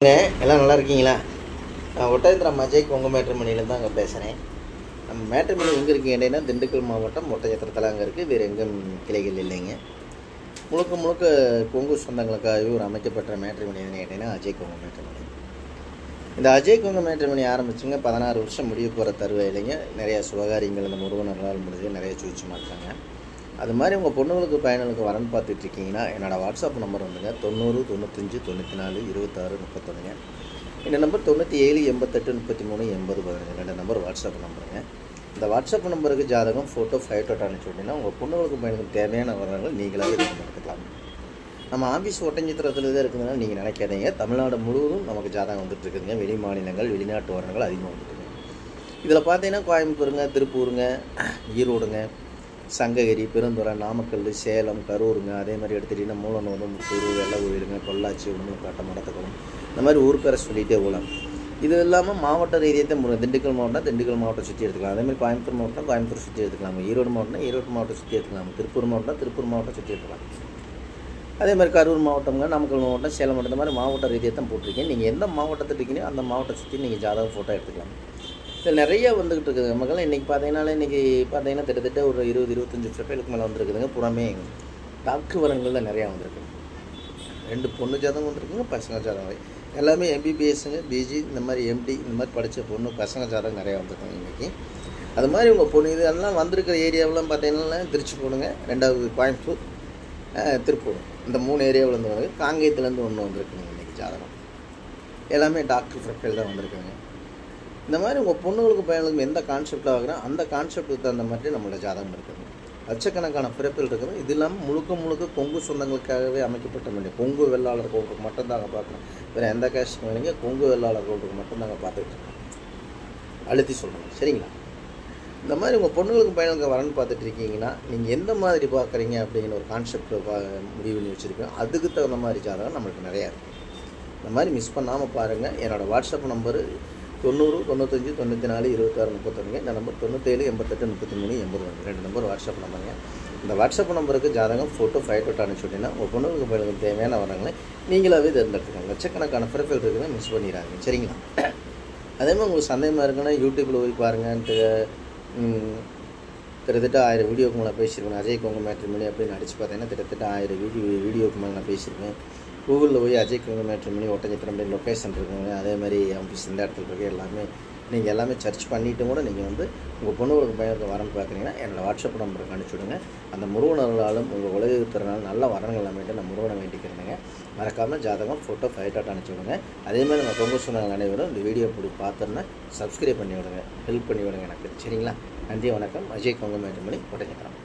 எல்லாம் நல்லா இருக்கீங்களா? நான் ஒட்டஞ்சத்திரம் அஜய் கொங்கு மேட்ரிமோனியிலேருந்து தான் அங்கே பேசுகிறேன். நம்ம மேட்ரிமோனி எங்கே இருக்குது கேட்டீங்கன்னா, திண்டுக்கல் மாவட்டம் ஒட்டஞ்சத்திரத்தில் அங்கே இருக்குது. வேறு எங்கும் கிளைகள் இல்லைங்க. முழுக்க முழுக்க கொங்கு சொந்தங்களுக்காகவே ஒரு அமைக்கப்பட்ட மேட்ரிமோனி எதுன்னு கேட்டிங்கன்னா அஜய் கொங்கு மேட்ரிமோனி. இந்த அஜய் கொங்கு மேட்ரிமோனி ஆரம்பிச்சுங்க 16 வருஷம் முடிய போகிற தருவாயிலைங்க. நிறையா சுபகாரியங்கள் இந்த முருகனர்களால் முடிஞ்சு நிறைய சூழ்ச்சி மாட்டாங்க. அது மாதிரி உங்கள் பொண்ணுங்களுக்கு பையனுக்கு வரன்னு பார்த்துட்ருக்கீங்கன்னா என்னோடய வாட்ஸ்அப் நம்பர் வந்துங்க 90 95 94 26 31. இந்த நம்பர் 97 88 33 80 15 ரெண்டு நம்பர் வாட்ஸ்அப் நம்பருங்க. இந்த வாட்ஸ்அப் நம்பருக்கு ஜாதகம் ஃபோட்டோ ஃபைட்டோட்டோ அனுப்பிச்சு விட்டிங்கன்னா உங்கள் பொண்ணுங்களுக்கு பையனுக்கு தேவையான வரங்கள் நீங்களாகவே எடுத்துக்கலாம். நம்ம ஆஃபீஸ் ஒட்டஞ்சத்திரத்தில் தான் இருக்குதுன்னா நீங்கள் நினைக்காதீங்க. தமிழ்நாடு முழுவதும் நமக்கு ஜாதகம் வந்துட்டுருக்குதுங்க. வெளி மாநிலங்கள் வெளிநாட்டு வரங்கள் அதிகமாக வந்துட்டுருக்குங்க. இதில் பார்த்தீங்கன்னா கோயம்புத்தூருங்க, திருப்பூருங்க, ஈரோடுங்க, சங்ககிரி, பெருந்துறை, நாமக்கல், சேலம், கரூருங்க, அதே மாதிரி எடுத்துகிட்டிங்கன்னா மூலனூர், முத்தூர், வெள்ளகோயிலுங்க, பொள்ளாச்சி, உடுமலைப்பேட்டை, மடத்துக்குளம், இந்த மாதிரி ஊர் பேரை சொல்லிகிட்டே போகலாம். இது இல்லாமல் மாவட்ட ரீதியாக தான் திண்டுக்கல் மாவட்டம் சுற்றி எடுத்துக்கலாம். அதேமாதிரி கோயம்புத்தூர் சுற்றி எடுத்துக்கலாம். ஈரோடு மாவட்டம் சுற்றி எடுத்துக்கலாம். திருப்பூர் மாவட்டம் சுற்றி எடுத்துக்கலாம். அதே மாதிரி கரூர் மாவட்டம்ங்க, நாமக்கல் மாவட்டம், சேலம் மாவட்டம், இந்த மாதிரி மாவட்ட ரீதியாக தான் போட்டிருக்கேன். நீங்கள் எந்த மாவட்டத்தில் இருக்கீங்களோ அந்த மாவட்டத்தை சுற்றி நீங்கள் ஜாதகம் ஃபோட்டோ எடுத்துக்கலாம். இதில் நிறைய வந்துக்கிட்டு இருக்குது மக்கள். இன்றைக்கி பார்த்தீங்கன்னா கிட்டத்தட்ட ஒரு 20-25 ப்ரொஃபைலுக்கு மேலே வந்துருக்குதுங்க. புறமே டாக்டர் வரங்களில் நிறையா வந்திருக்கு. 2 பொண்ணு ஜாதகம் வந்துருக்குங்க, பசங்க ஜாதகம் எல்லாமே எம்பிபிஎஸ்ஸுங்க, பிஜி, இந்த மாதிரி எம்டி, இந்த மாதிரி படித்த பொண்ணு பசங்க ஜாதகம் நிறையா வந்துருக்காங்க இன்றைக்கி. அது மாதிரி உங்கள் பொண்ணு இதெல்லாம் வந்திருக்கிற ஏரியாவெலாம் பார்த்தீங்கன்னா திருச்சி போடுங்க, 2வது கோயம்புத்தூர், திருப்பூர், இந்த 3 ஏரியாவிலேருந்து வந்து காங்கேயத்துலேருந்து ஒன்று வந்திருக்குங்க இன்றைக்கி ஜாதகம். எல்லாமே டாக்டர் ப்ரொஃபைல் தான் வந்திருக்குங்க. இந்த மாதிரி உங்கள் பொண்ணுங்களுக்கு பையனுக்கும் எந்த கான்செப்டில் ஆகுறோம் அந்த கான்செப்டுக்கு தகுந்த மாதிரி நம்மளோட ஜாதகம் இருக்குது. லட்சக்கணக்கான பிறப்பில் இருக்குது. இது இல்லாமல் முழுக்க கொங்கு சொந்தங்களுக்காகவே அமைக்கப்பட்ட முடியும். கொங்கு வெள்ளாளர் கோட்டுக்கு மட்டும்தாங்க பார்க்கணும். வேறு எந்த கேஸ்ட்டும் இல்லைங்க. கொங்கு வெள்ளாளர் கோட்டுக்கு மட்டும்தாங்க பார்த்துக்கிட்டு இருக்கோம். அழுத்தி சொல்கிறோம், சரிங்களா? இந்த மாதிரி உங்கள் பொண்ணுங்களுக்கு பையனுக்கு வரன்னு பார்த்துட்டு இருக்கீங்கன்னா நீங்கள் எந்த மாதிரி பார்க்குறீங்க அப்படிங்கிற ஒரு கான்செப்டை முடிவு பண்ணி வச்சுருக்கோம். அதுக்கு தகுந்த மாதிரி ஜாதகம் நம்மளுக்கு நிறையா இருக்குது. இந்த மாதிரி மிஸ் பண்ணாமல் பாருங்கள். என்னோடய வாட்ஸ்அப் நம்பரு 90 95 94 26 31. இந்த நம்பர் 97 88 33 80 ரெண்டு நம்பர் வாட்ஸ்அப் நம்பருங்க. இந்த வாட்ஸ்அப் நம்பருக்கு ஜாதகம் ஃபோட்டோ ஃபைட்டோட்டோ அனுப்பிச்சுட்டிங்கன்னா உங்கள் பொண்ணுங்களுக்கு பையனுக்கு தேவையான வரங்களை நீங்களாகவே தேர்ந்தெடுத்துக்கோங்க. லட்சக்கணக்கான ப்ரொஃபைல் இருக்குதுன்னு மிஸ் பண்ணிடுறாங்க, சரிங்களா? அதே மாதிரி உங்களுக்கு சந்தேகமாக இருக்குன்னா யூடியூப்பில் போய் பாருங்கன்ட்டு கிட்டத்தட்ட 1000 வீடியோக்கு மேலே பேசியிருக்கேன். அஜய் கொங்கு மேட்ரிமோனி அப்படின்னு அடித்து பார்த்தீங்கன்னா கிட்டத்தட்ட 1000 வீடியோக்கு மேலே நான் பேசியிருக்கேன். கூகுளில் போய் அஜய் கொங்கு மேட்ரிமோனி ஒட்டஞ்சத்திரம் லொக்கேஷன் இருக்குங்க. அதே மாதிரி ஆஃபீஸ் இந்த இடத்துல இருக்குது. எல்லாமே நீங்கள் எல்லாமே சர்ச் பண்ணிவிட்டு கூட நீங்கள் வந்து உங்கள் பொண்ணுங்களுக்கு பையனுக்கு வரன்னு பார்க்குறீங்கன்னா என்னோடய வாட்ஸ்அப் நம்பருக்கு அனுப்பிச்சுடுங்க. அந்த முருகனர்களாலும் உங்கள் உலகத்திறனாலும் நல்ல வரங்கள் அமைட்டு நான் முருகனை வேண்டிக்கிறேங்க. மறக்காமல் ஜாதகம் ஃபோட்டோ ஃபைட்டோட்டோ அனுப்பிச்சி விடுங்க. அதேமாதிரி நம்ம கொங்கு சொன்னாங்க அனைவரும் இந்த வீடியோ இப்படி பார்த்தோன்னா சப்ஸ்கிரைப் பண்ணி விடுங்க, ஹெல்ப் பண்ணி விடுங்க எனக்கு, சரிங்களா? நன்றி, வணக்கம். அஜய் கொங்கு மேட்ரிமோனி ஒட்டஞ்சத்திரம்.